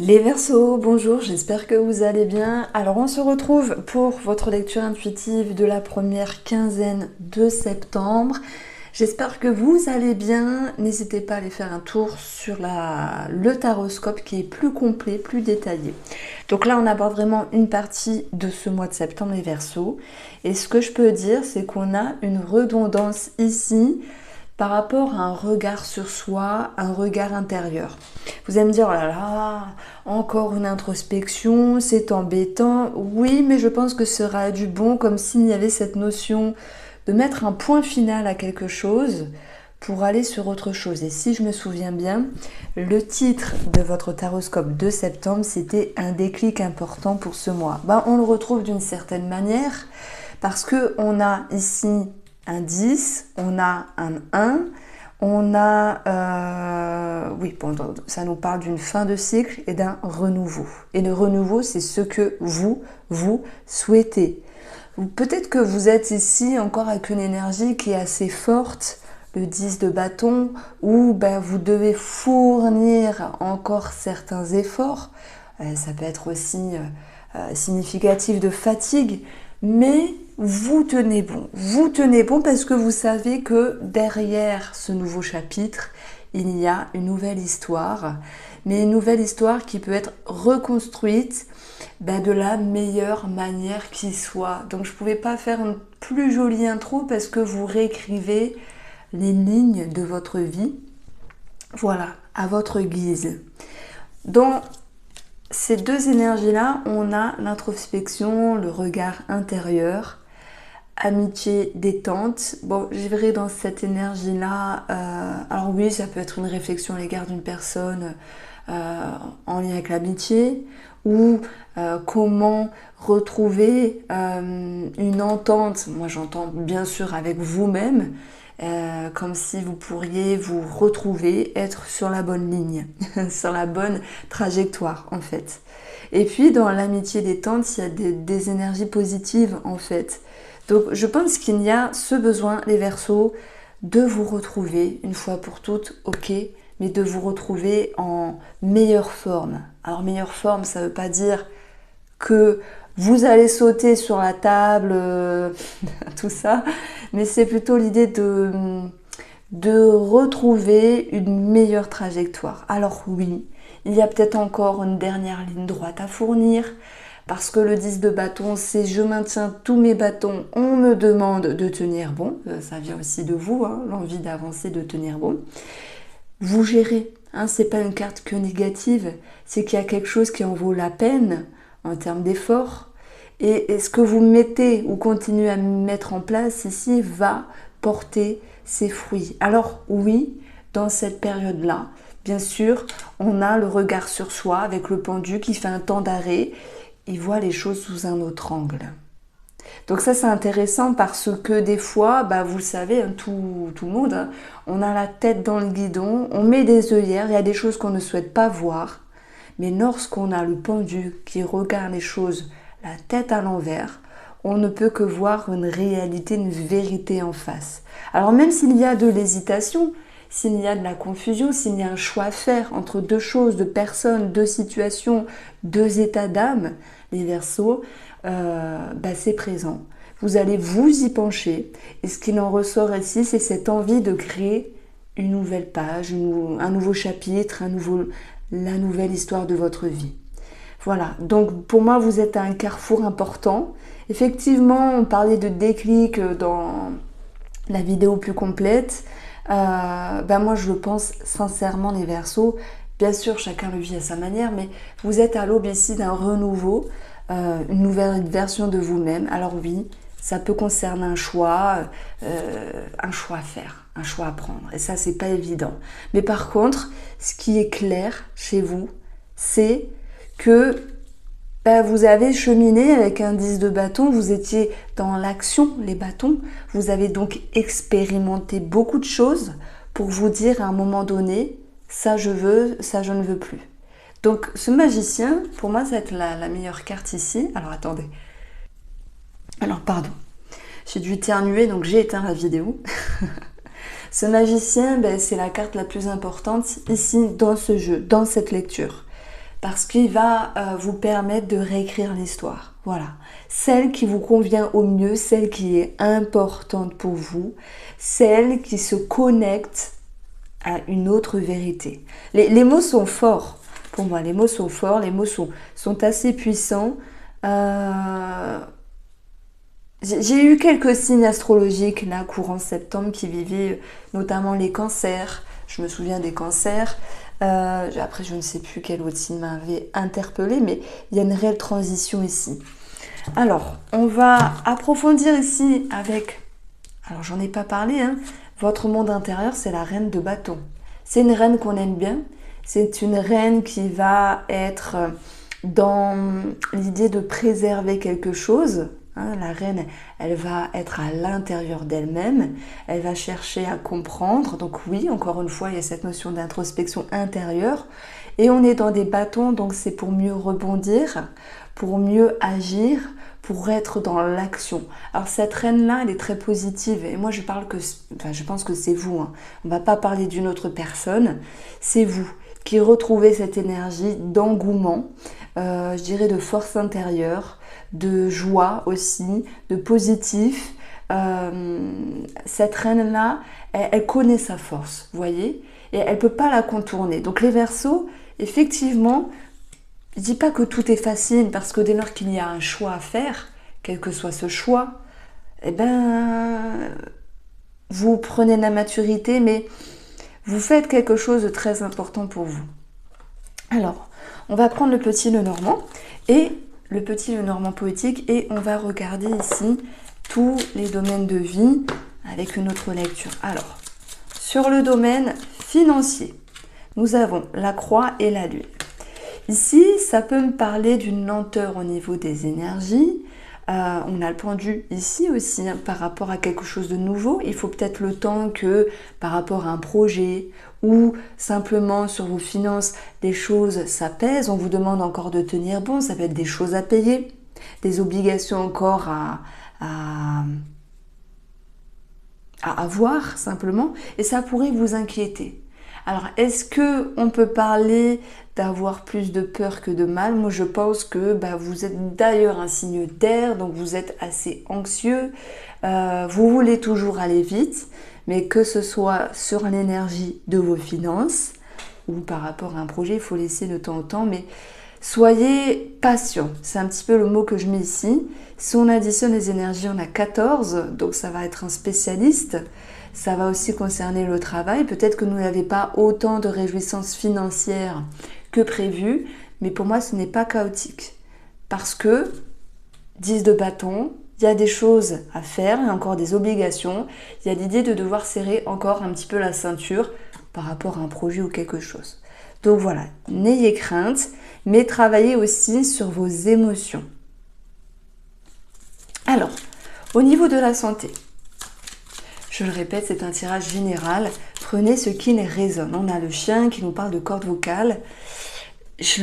Les Verseaux, bonjour, j'espère que vous allez bien. Alors on se retrouve pour votre lecture intuitive de la première quinzaine de septembre. J'espère que vous allez bien. N'hésitez pas à aller faire un tour sur le taroscope qui est plus complet, plus détaillé. Donc là on aborde vraiment une partie de ce mois de septembre, les Verseaux. Et ce que je peux dire, c'est qu'on a une redondance ici par rapport à un regard sur soi, un regard intérieur. Vous allez me dire, oh là là, encore une introspection, c'est embêtant. Oui, mais je pense que ce sera du bon, comme s'il y avait cette notion de mettre un point final à quelque chose pour aller sur autre chose. Et si je me souviens bien, le titre de votre taroscope de septembre, c'était un déclic important pour ce mois. On le retrouve d'une certaine manière parce qu'on a ici un 10, on a un 1, on a, ça nous parle d'une fin de cycle et d'un renouveau. Et le renouveau, c'est ce que vous souhaitez. Peut-être que vous êtes ici encore avec une énergie qui est assez forte, le 10 de bâton, où vous devez fournir encore certains efforts. Ça peut être aussi significatif de fatigue, mais vous tenez bon. Vous tenez bon parce que vous savez que derrière ce nouveau chapitre, il y a une nouvelle histoire, mais une nouvelle histoire qui peut être reconstruite de la meilleure manière qui soit. Donc je ne pouvais pas faire une plus jolie intro parce que vous réécrivez les lignes de votre vie, voilà, à votre guise. Dans ces deux énergies-là, on a l'introspection, le regard intérieur, amitié, détente. Bon, je verrai dans cette énergie-là, alors oui, ça peut être une réflexion à l'égard d'une personne en lien avec l'amitié, ou comment retrouver une entente, moi j'entends bien sûr avec vous-même, comme si vous pourriez vous retrouver, être sur la bonne ligne, sur la bonne trajectoire en fait. Et puis dans l'amitié détente, il y a des énergies positives en fait. Donc je pense qu'il y a ce besoin, les Verseaux, de vous retrouver une fois pour toutes, ok, mais de vous retrouver en meilleure forme. Alors meilleure forme, ça ne veut pas dire que vous allez sauter sur la table, tout ça, mais c'est plutôt l'idée de retrouver une meilleure trajectoire. Alors oui, il y a peut-être encore une dernière ligne droite à fournir, parce que le 10 de bâton, c'est je maintiens tous mes bâtons, on me demande de tenir bon, ça vient aussi de vous, l'envie d'avancer, de tenir bon. Vous gérez, c'est pas une carte que négative, c'est qu'il y a quelque chose qui en vaut la peine en termes d'effort. Et ce que vous mettez ou continuez à mettre en place ici va porter ses fruits. Alors oui, dans cette période-là, bien sûr, on a le regard sur soi avec le pendu qui fait un temps d'arrêt. Il voit les choses sous un autre angle. Donc ça c'est intéressant parce que des fois, vous le savez, tout le monde, on a la tête dans le guidon, on met des œillères, il y a des choses qu'on ne souhaite pas voir. Mais lorsqu'on a le pendu qui regarde les choses la tête à l'envers, on ne peut que voir une réalité, une vérité en face. Alors même s'il y a de l'hésitation, s'il y a de la confusion, s'il y a un choix à faire entre deux choses, deux personnes, deux situations, deux états d'âme, les Verseaux, c'est présent. Vous allez vous y pencher et ce qu'il en ressort ici, c'est cette envie de créer une nouvelle page, un nouveau chapitre, la nouvelle histoire de votre vie. Voilà, donc pour moi vous êtes à un carrefour important. Effectivement, on parlait de déclic dans la vidéo plus complète. Moi je le pense sincèrement, les Verseaux. Bien sûr, chacun le vit à sa manière, mais vous êtes à l'aube ici d'un renouveau, une nouvelle version de vous-même. Alors oui, ça peut concerner un choix à faire, un choix à prendre. Et ça, c'est pas évident. Mais par contre, ce qui est clair chez vous, c'est que vous avez cheminé avec un 10 de bâton, vous étiez dans l'action, les bâtons. Vous avez donc expérimenté beaucoup de choses pour vous dire à un moment donné, ça je veux, ça je ne veux plus. Donc ce magicien, pour moi, ça va être la meilleure carte ici. Alors attendez. Alors pardon. J'ai dû éternuer, donc j'ai éteint la vidéo. Ce magicien, c'est la carte la plus importante ici dans ce jeu, dans cette lecture. parce qu'il va vous permettre de réécrire l'histoire. Voilà, celle qui vous convient au mieux, celle qui est importante pour vous, celle qui se connecte à une autre vérité. Les mots sont forts, pour moi, les mots sont forts, les mots sont assez puissants. J'ai eu quelques signes astrologiques là, courant septembre, qui vivaient notamment les cancers. Je me souviens des cancers. Après, je ne sais plus quel autre signe m'avait interpellé, mais il y a une réelle transition ici. Alors, on va approfondir ici avec... Alors, j'en ai pas parlé, hein. Votre monde intérieur, c'est la reine de bâton. C'est une reine qu'on aime bien. C'est une reine qui va être dans l'idée de préserver quelque chose. Hein, la reine, elle va être à l'intérieur d'elle-même. Elle va chercher à comprendre. Donc oui, encore une fois, il y a cette notion d'introspection intérieure. Et on est dans des bâtons, donc c'est pour mieux rebondir, pour mieux agir, pour être dans l'action. Alors cette reine-là, elle est très positive. Et moi, je pense que c'est vous. Hein. On ne va pas parler d'une autre personne. C'est vous qui retrouvez cette énergie d'engouement, je dirais de force intérieure, de joie aussi, de positif. Cette reine-là, elle connaît sa force, vous voyez, et elle ne peut pas la contourner. Donc les Verseaux, effectivement, je ne dis pas que tout est facile, parce que dès lors qu'il y a un choix à faire, quel que soit ce choix, eh ben, vous prenez de la maturité, mais vous faites quelque chose de très important pour vous. Alors, on va prendre le petit Lenormand et le petit Lenormand poétique et on va regarder ici tous les domaines de vie avec une autre lecture. Alors, sur le domaine financier, nous avons la croix et la lune. Ici, ça peut me parler d'une lenteur au niveau des énergies. On a le pendu ici aussi, hein, par rapport à quelque chose de nouveau. Il faut peut-être le temps que par rapport à un projet ou simplement sur vos finances, des choses s'apaisent. On vous demande encore de tenir bon. Ça peut être des choses à payer, des obligations encore à avoir simplement. Et ça pourrait vous inquiéter. Alors, est-ce qu'on peut parler d'avoir plus de peur que de mal? Moi, je pense que vous êtes d'ailleurs un signe d'air, donc vous êtes assez anxieux. Vous voulez toujours aller vite, mais que ce soit sur l'énergie de vos finances ou par rapport à un projet, il faut laisser de temps en temps, mais soyez patient. C'est un petit peu le mot que je mets ici. Si on additionne les énergies, on a 14, donc ça va être un spécialiste. Ça va aussi concerner le travail. Peut-être que vous n'avez pas autant de réjouissances financières que prévu, mais pour moi, ce n'est pas chaotique. Parce que 10 de bâton, il y a des choses à faire, il y a encore des obligations. Il y a l'idée de devoir serrer encore un petit peu la ceinture par rapport à un projet ou quelque chose. Donc voilà, n'ayez crainte, mais travaillez aussi sur vos émotions. Alors, au niveau de la santé, je le répète, c'est un tirage général. Prenez ce qui les résonne. On a le chien qui nous parle de cordes vocales. Si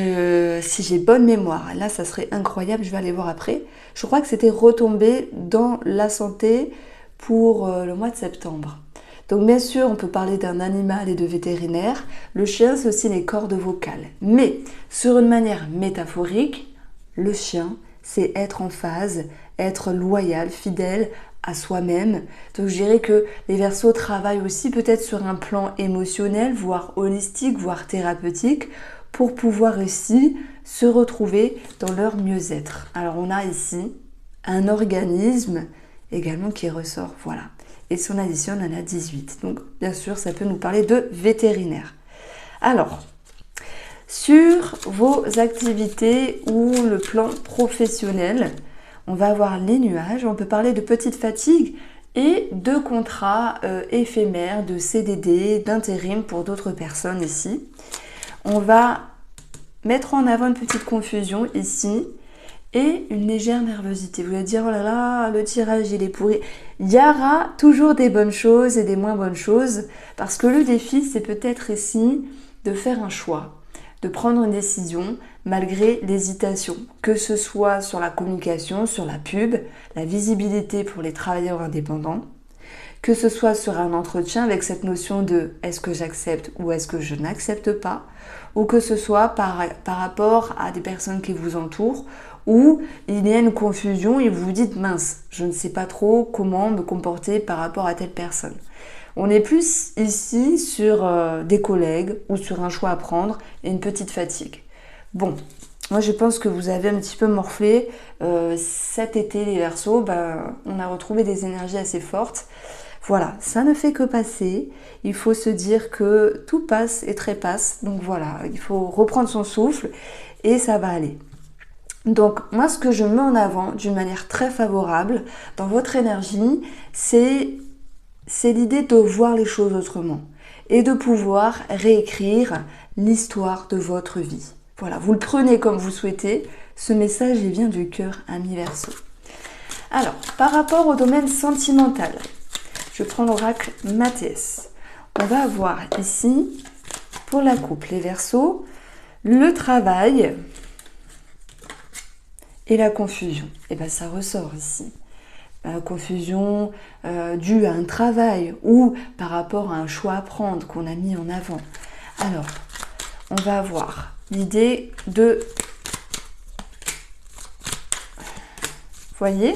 j'ai bonne mémoire, là ça serait incroyable, je vais aller voir après. Je crois que c'était retombé dans la santé pour le mois de septembre. Donc bien sûr, on peut parler d'un animal et de vétérinaire. Le chien, c'est aussi les cordes vocales. Mais sur une manière métaphorique, le chien, c'est être en phase, être loyal, fidèle à soi-même. Donc je dirais que les Verseaux travaillent aussi peut-être sur un plan émotionnel, voire holistique, voire thérapeutique, pour pouvoir aussi se retrouver dans leur mieux-être. Alors on a ici un organisme également qui ressort, voilà. Et si on additionne, on en a 18. Donc bien sûr, ça peut nous parler de vétérinaire. Alors, sur vos activités ou le plan professionnel, on va avoir les nuages, on peut parler de petites fatigues et de contrats éphémères, de CDD, d'intérim pour d'autres personnes ici. On va mettre en avant une petite confusion ici et une légère nervosité. Vous allez dire, oh là là, le tirage il est pourri. Il y aura toujours des bonnes choses et des moins bonnes choses parce que le défi c'est peut-être ici de faire un choix, de prendre une décision malgré l'hésitation, que ce soit sur la communication, sur la pub, la visibilité pour les travailleurs indépendants, que ce soit sur un entretien avec cette notion de est-ce que j'accepte ou est-ce que je n'accepte pas, ou que ce soit par rapport à des personnes qui vous entourent, où il y a une confusion et vous vous dites mince, je ne sais pas trop comment me comporter par rapport à telle personne. On est plus ici sur des collègues ou sur un choix à prendre et une petite fatigue. Bon, moi je pense que vous avez un petit peu morflé. Cet été les Verseaux, on a retrouvé des énergies assez fortes. Voilà, ça ne fait que passer. Il faut se dire que tout passe et trépasse. Donc voilà, il faut reprendre son souffle et ça va aller. Donc moi ce que je mets en avant d'une manière très favorable dans votre énergie, c'est l'idée de voir les choses autrement et de pouvoir réécrire l'histoire de votre vie. Voilà, vous le prenez comme vous souhaitez. Ce message, il vient du cœur, ami Verseau. Alors, par rapport au domaine sentimental, je prends l'oracle Mathias. On va avoir ici, pour la couple, les Verseaux, le travail et la confusion. Et bien, ça ressort ici. Confusion due à un travail ou par rapport à un choix à prendre qu'on a mis en avant. Alors, on va avoir l'idée de... Vous voyez,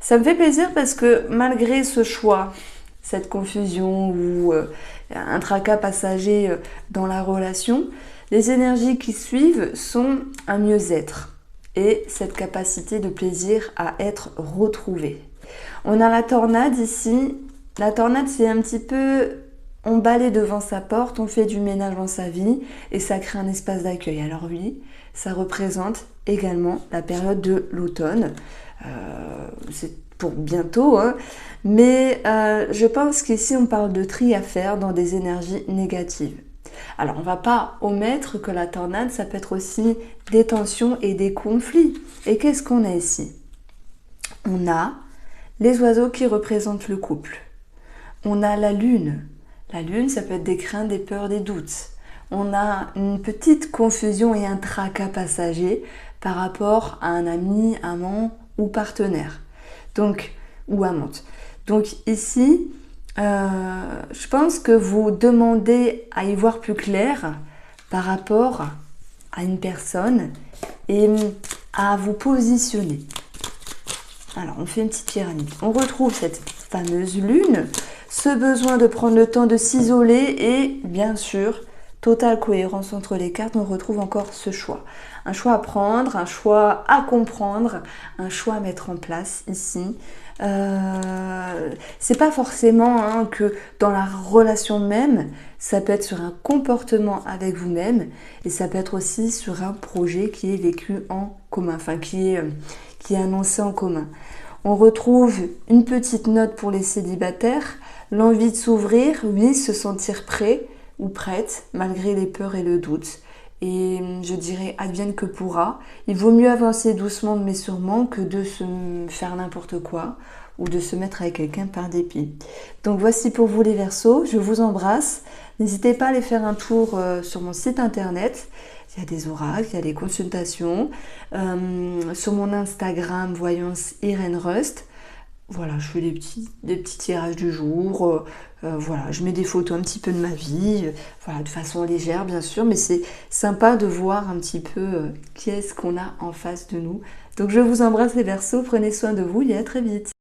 ça me fait plaisir parce que malgré ce choix, cette confusion ou un tracas passager dans la relation, les énergies qui suivent sont un mieux-être et cette capacité de plaisir à être retrouvée. On a la tornade ici. La tornade, c'est un petit peu... On balaye devant sa porte, on fait du ménage dans sa vie et ça crée un espace d'accueil. Alors oui, ça représente également la période de l'automne. C'est pour bientôt, hein. Mais je pense qu'ici on parle de tri à faire dans des énergies négatives. Alors on ne va pas omettre que la tornade, ça peut être aussi des tensions et des conflits. Et qu'est-ce qu'on a ici? On a les oiseaux qui représentent le couple. On a la lune. La lune, ça peut être des craintes, des peurs, des doutes. On a une petite confusion et un tracas passager par rapport à un ami, amant ou partenaire. Donc, ou amante. Donc ici, je pense que vous demandez à y voir plus clair par rapport à une personne et à vous positionner. Alors, on fait une petite pyramide. On retrouve cette fameuse lune, ce besoin de prendre le temps de s'isoler et, bien sûr, totale cohérence entre les cartes, on retrouve encore ce choix. Un choix à prendre, un choix à comprendre, un choix à mettre en place ici. C'est pas forcément que dans la relation même, ça peut être sur un comportement avec vous-même et ça peut être aussi sur un projet qui est vécu en commun, enfin qui est annoncé en commun. On retrouve une petite note pour les célibataires, l'envie de s'ouvrir, oui, se sentir prêt ou prête malgré les peurs et le doute. Et je dirais advienne que pourra. Il vaut mieux avancer doucement mais sûrement que de se faire n'importe quoi ou de se mettre avec quelqu'un par dépit. Donc voici pour vous les Verseaux, je vous embrasse. N'hésitez pas à aller faire un tour sur mon site internet. Il y a des oracles, il y a des consultations. Sur mon Instagram, Voyance Irène Rust. Voilà, je fais des petits tirages du jour. Voilà, je mets des photos un petit peu de ma vie. Voilà, de façon légère, bien sûr. Mais c'est sympa de voir un petit peu qui est-ce qu'on a en face de nous. Donc, je vous embrasse les Verseaux. Prenez soin de vous et à très vite.